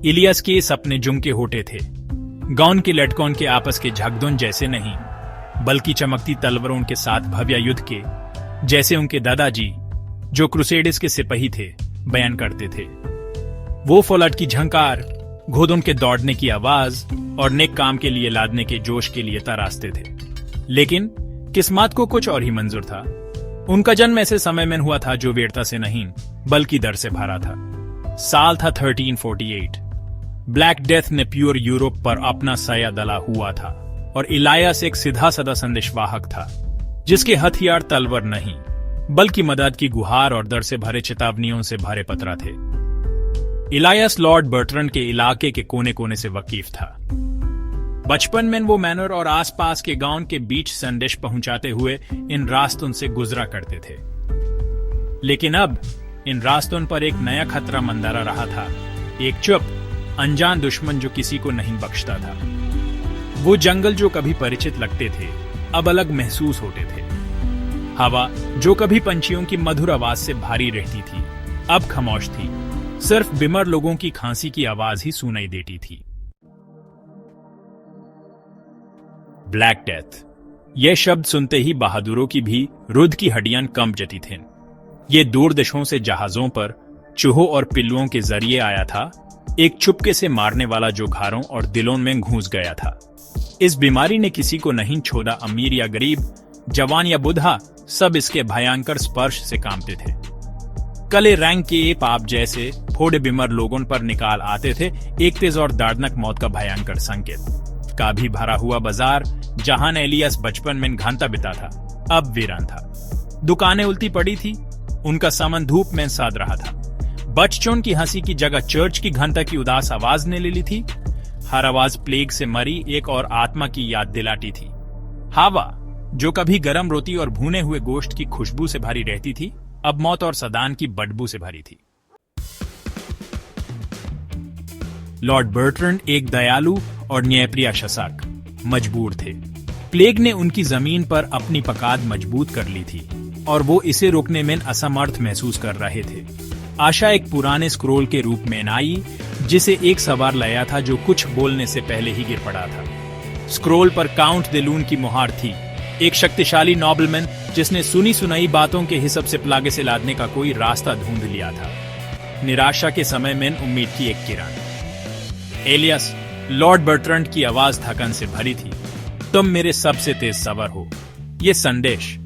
Iliacus के सपने जुमके होते थे, गौन के लटकौन के आपस के झगदुन जैसे नहीं, बल्कि चमकती तलवारों के साथ भव्य युद्ध के, जैसे उनके दादाजी जो क्रूसेडर्स के सिपाही थे बयान करते थे। वो फौलाद की झंकार, घोड़ों के दौड़ने की आवाज और नेक काम के लिए लादने के जोश के लिए तरासते थे। लेकिन किस्मत को कुछ और ही मंजूर था। उनका जन्म ऐसे समय में हुआ था जो वीरता से नहीं बल्कि डर से भरा था। साल था 1348। ब्लैक डेथ ने प्योर यूरोप पर अपना साया दला हुआ था और इलियास एक सीधा साधा संदेशवाहक था, जिसके हथियार तलवार नहीं बल्कि मदद की गुहार और डर से भरे चेतावनियों से भरे पतरा थे। इलियास लॉर्ड बर्ट्रैंड के इलाके के कोने कोने से वाकिफ था। बचपन में वो मैनर और आसपास के गांव के बीच संदेश पहुंचाते हुए इन रास्तों से गुजरा करते थे। लेकिन अब इन रास्तों पर एक नया खतरा मंडरा रहा था, एक चुप अनजान दुश्मन जो किसी को नहीं बख्शता था। वो जंगल जो कभी परिचित लगते थे अब अलग महसूस होते थे। हवा जो कभी पंछियों की मधुर आवाज से भारी रहती थी अब खामोश थी, सिर्फ बीमार लोगों की खांसी की आवाज ही सुनाई देती थी। ब्लैक डेथ, यह शब्द सुनते ही बहादुरों की भी रुध की हड्डियां कंप जाती थीं। ये दूर देशों से जहाजों पर चूहों और पिल्लुओं के जरिए आया था, एक चुपके से मारने वाला जो घरों और दिलों में घुस गया था। इस बीमारी ने किसी को नहीं छोड़ा, अमीर या गरीब, जवान या बुढ़ा, सब इसके भयंकर स्पर्श से कांपते थे। कले रंग के पाप जैसे फोड़े बीमार लोगों पर निकाल आते थे, एक तेज और दर्दनाक मौत का भयंकर संकेत। का भी भरा हुआ बाजार जहां इलियस बचपन में घंटा बिता था अब वीरान था। दुकानें उल्टी पड़ी थी, उनका सामान धूप में साध रहा था। बच्चों की हंसी की जगह चर्च की घंटा की उदास आवाज ने ले ली थी। हर आवाज प्लेग से मरी एक और आत्मा की याद दिलाती थी। हवा जो कभी गर्म रोटी और भुने हुए गोश्त की खुशबू से भरी रहती थी अब मौत और सदान की बदबू से भरी थी। लॉर्ड बर्ट्रैंड एक दयालु और न्यायप्रिय शासक मजबूर थे। प्लेग ने उनकी जमीन पर अपनी पकड़ मजबूत कर ली थी और वो इसे रोकने में असमर्थ महसूस कर रहे थे। आशा एक पुराने स्क्रोल के रूप में आई जिसे एक सवार लाया था जो कुछ बोलने से पहले ही गिर पड़ा था। स्क्रोल पर काउंट दे लून की मुहर थी, एक शक्तिशाली नॉबलमैन जिसने सुनी सुनाई बातों के हिसाब से प्लागे से लादने का कोई रास्ता ढूंढ लिया था। निराशा के समय में उम्मीद की एक किरण। इलियस, लॉर्ड बर्ट्रैंड की आवाज थकन से भरी थी, तुम मेरे सबसे तेज सवार हो। ये संदेश,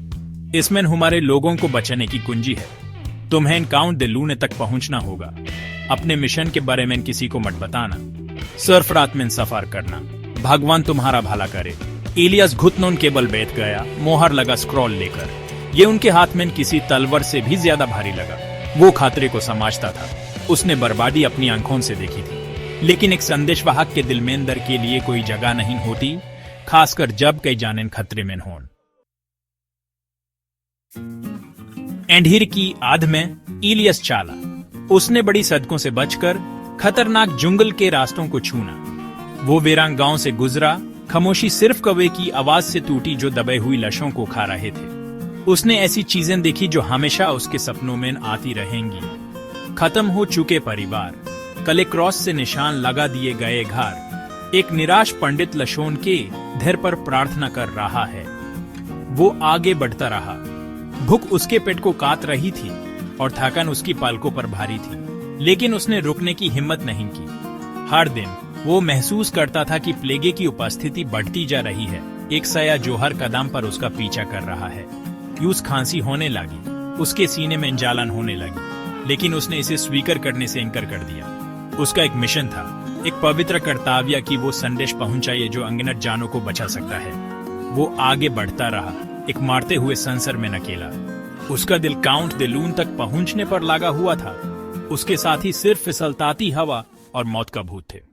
इसमें हमारे लोगों को बचाने की कुंजी है। तुम्हें काउंट दे लूने तक पहुंचना होगा। अपने मिशन के बारे में किसी को मत बताना। सिर्फ रात में सफर करना। भगवान तुम्हारा भला करे। इलियस घुटनों के बल बैठ गया, मोहर लगा स्क्रॉल लेकर। ये उनके हाथ में किसी तलवार से भी ज्यादा भारी लगा। वो खतरे को समझता था, उसने बर्बादी अपनी आंखों से देखी थी। लेकिन एक संदेशवाहक के दिल में अंदर के लिए कोई जगह नहीं होती, खासकर जब कई जाने खतरे में हों। एंडीर की आध में इलियस चाला। उसने बड़ी सड़कों से बचकर खतरनाक जंगल के रास्तों को छूना। वो वीरान गांव से गुजरा, खामोशी सिर्फ कौवे की आवाज से टूटी जो दबे हुई लाशों को खा रहे थे। उसने ऐसी चीजें देखी जो हमेशा उसके सपनों में आती रहेंगी। खत्म हो चुके परिवार, कले क्रॉस से निशान लगा दिए गए घर, एक निराश पंडित लशोन के धैर्य पर प्रार्थना कर रहा है। वो आगे बढ़ता रहा। भूख उसके पेट को काट रही थी और थकान उसकी पालकों पर भारी थी, लेकिन उसने रुकने की हिम्मत नहीं की। हर दिन वो महसूस करता था कि प्लेगे की उपस्थिति बढ़ती जा रही है, एक साया जो हर कदम पर उसका पीछा कर रहा है। यूस खांसी होने लगी, उसके सीने में जलन होने लगी, लेकिन उसने इसे स्वीकार करने से इनकार कर दिया। उसका एक मिशन था, एक पवित्र कर्तव्य कि वो संदेश पहुंचाए जो अनगिनत जानों को बचा सकता है। वो आगे बढ़ता रहा, एक मारते हुए संसार में अकेला। उसका दिल काउंट दे लून तक पहुंचने पर लगा हुआ था। उसके साथ ही सिर्फ फिसलताती हवा और मौत का भूत थे।